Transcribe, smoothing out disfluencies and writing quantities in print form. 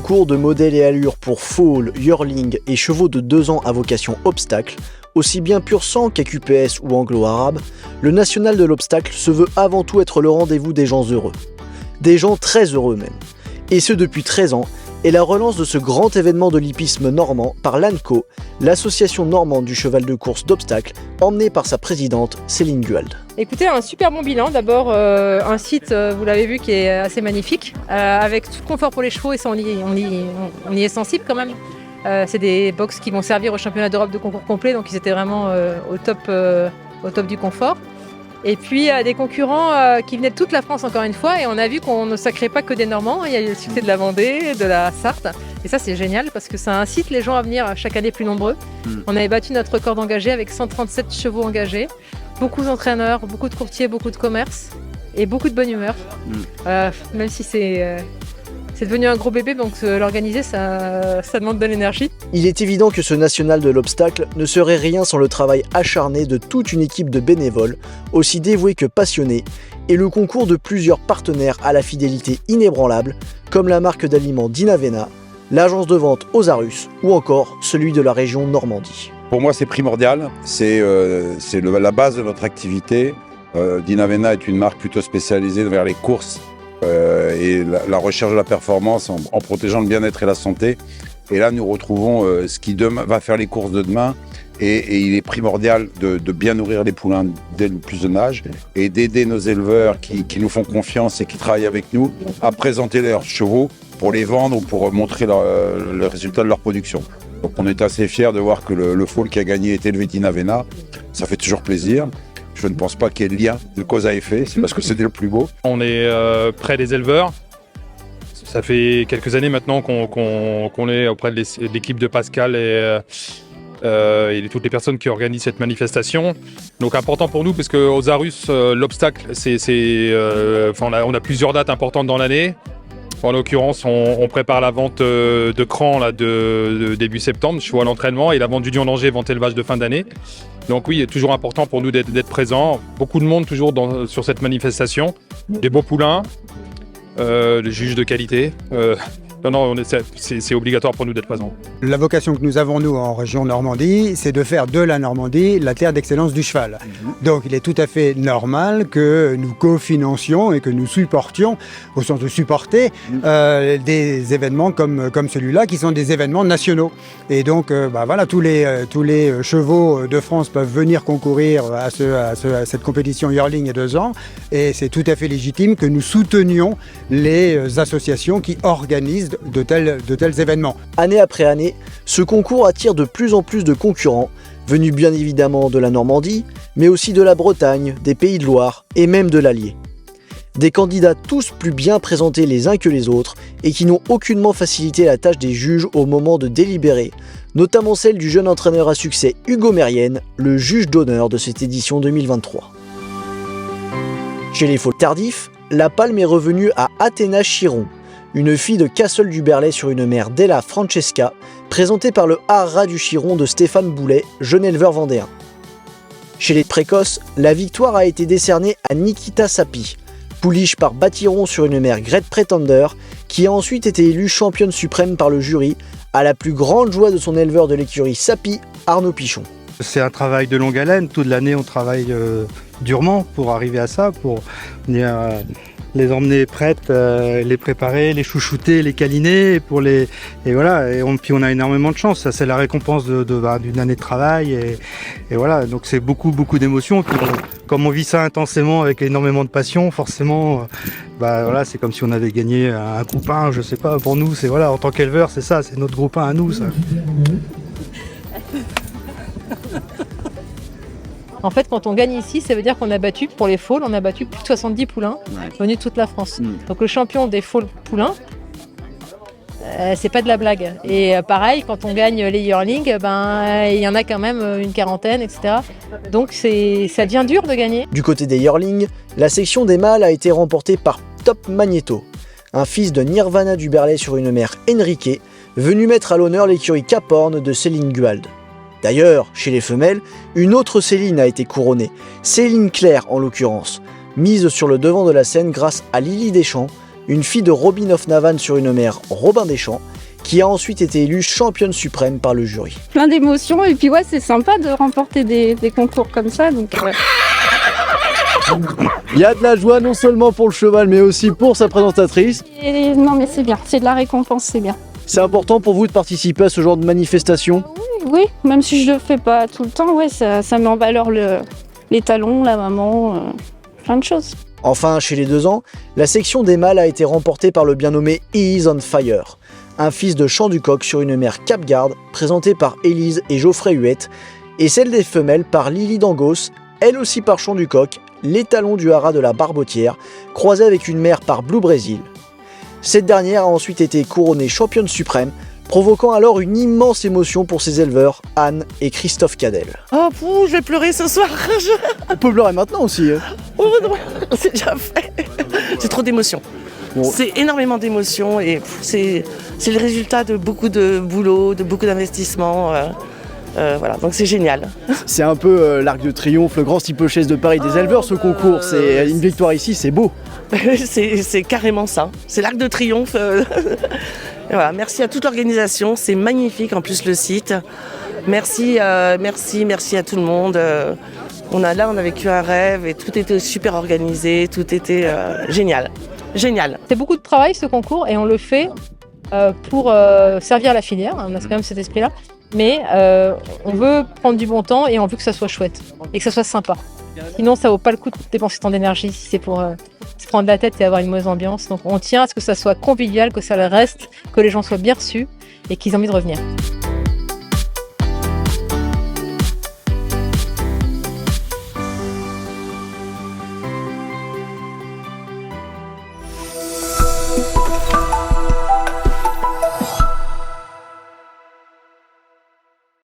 concours de modèles et allures pour foal, yearling et chevaux de 2 ans à vocation obstacle, aussi bien pur sang qu'AQPS ou anglo-arabe, le national de l'obstacle se veut avant tout être le rendez-vous des gens heureux. Des gens très heureux même. Et ce depuis 13 ans, et la relance de ce grand événement de l'hippisme normand par l'ANCO, l'association normande du cheval de course d'obstacles, emmenée par sa présidente Céline Guald. Écoutez, un super bon bilan. D'abord, un site, vous l'avez vu, qui est assez magnifique, avec tout le confort pour les chevaux, et ça, on y est sensible quand même. C'est des box qui vont servir au championnat d'Europe de concours complet, donc ils étaient vraiment au top du confort. Et puis des concurrents qui venaient de toute la France encore une fois, et on a vu qu'on ne sacrait pas que des Normands. Il y a eu le succès de la Vendée, de la Sarthe, et ça c'est génial parce que ça incite les gens à venir chaque année plus nombreux. On avait battu notre record d'engagés avec 137 chevaux engagés, beaucoup d'entraîneurs, beaucoup de courtiers, beaucoup de commerces et beaucoup de bonne humeur. Même si c'est devenu un gros bébé, donc l'organiser, ça demande de l'énergie. Il est évident que ce national de l'obstacle ne serait rien sans le travail acharné de toute une équipe de bénévoles, aussi dévoués que passionnés, et le concours de plusieurs partenaires à la fidélité inébranlable, comme la marque d'aliments Dinavena, l'agence de vente Osarus ou encore celui de la région Normandie. Pour moi, c'est primordial, c'est la base de notre activité. Dinavena est une marque plutôt spécialisée vers les courses et la recherche de la performance en protégeant le bien-être et la santé. Et là, nous retrouvons ce qui va faire les courses de demain. Et il est primordial de bien nourrir les poulains dès le plus jeune âge et d'aider nos éleveurs qui nous font confiance et qui travaillent avec nous à présenter leurs chevaux pour les vendre ou pour montrer le résultat de leur production. Donc on est assez fiers de voir que le foal qui a gagné est élevé Dinavena. Ça fait toujours plaisir. Je ne pense pas qu'il y ait de lien de cause à effet, c'est parce que c'était le plus beau. On est près des éleveurs. Ça fait quelques années maintenant qu'on est auprès de l'équipe de Pascal et toutes les personnes qui organisent cette manifestation. Donc important pour nous parce qu'aux Arus, l'obstacle, on a plusieurs dates importantes dans l'année. En l'occurrence, on prépare la vente de crans de début septembre, chevaux à l'entraînement, et la vente du lion d'Angers, vente élevage de fin d'année. Donc oui, il est toujours important pour nous d'être présents. Beaucoup de monde toujours sur cette manifestation. Des beaux poulains, des juges de qualité. C'est obligatoire pour nous d'être présents. La vocation que nous avons, nous, en région Normandie, c'est de faire de la Normandie la terre d'excellence du cheval. Donc il est tout à fait normal que nous cofinancions et que nous supportions, au sens de supporter, des événements comme celui-là, qui sont des événements nationaux. Et donc, tous les chevaux de France peuvent venir concourir à cette compétition yearling et 2 ans. Et c'est tout à fait légitime que nous soutenions les associations qui organisent de tels événements. Année après année, ce concours attire de plus en plus de concurrents, venus bien évidemment de la Normandie, mais aussi de la Bretagne, des Pays de Loire et même de l'Allier. Des candidats tous plus bien présentés les uns que les autres et qui n'ont aucunement facilité la tâche des juges au moment de délibérer, notamment celle du jeune entraîneur à succès Hugo Mérienne, le juge d'honneur de cette édition 2023. Chez les foals tardifs, la palme est revenue à Athéna Chiron, une fille de Castle du Berlay sur une mère Della Francesca, présentée par le Haras du Chiron de Stéphane Boulet, jeune éleveur vendéen. Chez les précoces, la victoire a été décernée à Nikita Sapi, pouliche par Batiron sur une mère Great Pretender, qui a ensuite été élue championne suprême par le jury, à la plus grande joie de son éleveur de l'écurie Sapi, Arnaud Pichon. C'est un travail de longue haleine, toute l'année on travaille durement pour arriver à ça, pour venir les emmener prêtes, les préparer, les chouchouter, les câliner, puis on a énormément de chance. Ça c'est la récompense d'une année de travail et voilà. Donc c'est beaucoup d'émotions. Comme on vit ça intensément avec énormément de passion, forcément, c'est comme si on avait gagné un groupe 1, je sais pas. Pour nous, c'est en tant qu'éleveur, c'est ça, c'est notre groupe 1 à nous, ça. En fait, quand on gagne ici, ça veut dire qu'on a battu, pour les foals, on a battu plus de 70 poulains venus de toute la France. Donc le champion des foals poulains, c'est pas de la blague. Et pareil, quand on gagne les yearlings, il y en a quand même une quarantaine, etc. Donc ça devient dur de gagner. Du côté des yearlings, la section des mâles a été remportée par Top Magneto, un fils de Nirvana du Berlay sur une mère Enrique, venu mettre à l'honneur l'écurie Caporne de Céline Guald. D'ailleurs, chez les femelles, une autre Céline a été couronnée, Céline Claire en l'occurrence, mise sur le devant de la scène grâce à Lily Deschamps, une fille de Robin of Navan sur une mère Robin Deschamps, qui a ensuite été élue championne suprême par le jury. Plein d'émotions et puis ouais, c'est sympa de remporter des concours comme ça. Donc, Il y a de la joie non seulement pour le cheval mais aussi pour sa présentatrice. et non mais c'est bien, c'est de la récompense, c'est bien. C'est important pour vous de participer à ce genre de manifestation? Oui, même si je le fais pas tout le temps, ouais, ça met en valeur les talons, la maman, plein de choses. Enfin, chez les 2 ans, la section des mâles a été remportée par le bien nommé He Is on Fire, un fils de Chant du Coq sur une mère Cap-Garde, présentée par Élise et Geoffrey Huette, et celle des femelles par Lily Dangos, elle aussi par Chant du Coq, l'étalon du haras de la Barbotière, croisée avec une mère par Blue Brésil. Cette dernière a ensuite été couronnée championne suprême, provoquant alors une immense émotion pour ses éleveurs, Anne et Christophe Cadel. Oh, je vais pleurer ce soir. On peut pleurer maintenant aussi. Oh non, c'est déjà fait. C'est trop d'émotions. Bon. C'est énormément d'émotions et c'est le résultat de beaucoup de boulot, de beaucoup d'investissements. Voilà, donc c'est génial. C'est un peu l'Arc de Triomphe, le grand steeplechase de Paris des éleveurs, ce concours. C'est une victoire ici, c'est beau. C'est carrément ça. C'est l'Arc de Triomphe. Voilà, merci à toute l'organisation. C'est magnifique en plus le site. Merci à tout le monde. On a vécu un rêve et tout était super organisé, tout était génial. Génial. C'est beaucoup de travail ce concours et on le fait pour servir la filière. On a quand même cet esprit-là. Mais on veut prendre du bon temps et on veut que ça soit chouette et que ça soit sympa. Sinon, ça vaut pas le coup de dépenser tant d'énergie si c'est pour se prendre la tête et avoir une mauvaise ambiance. Donc on tient à ce que ça soit convivial, que ça le reste, que les gens soient bien reçus et qu'ils aient envie de revenir.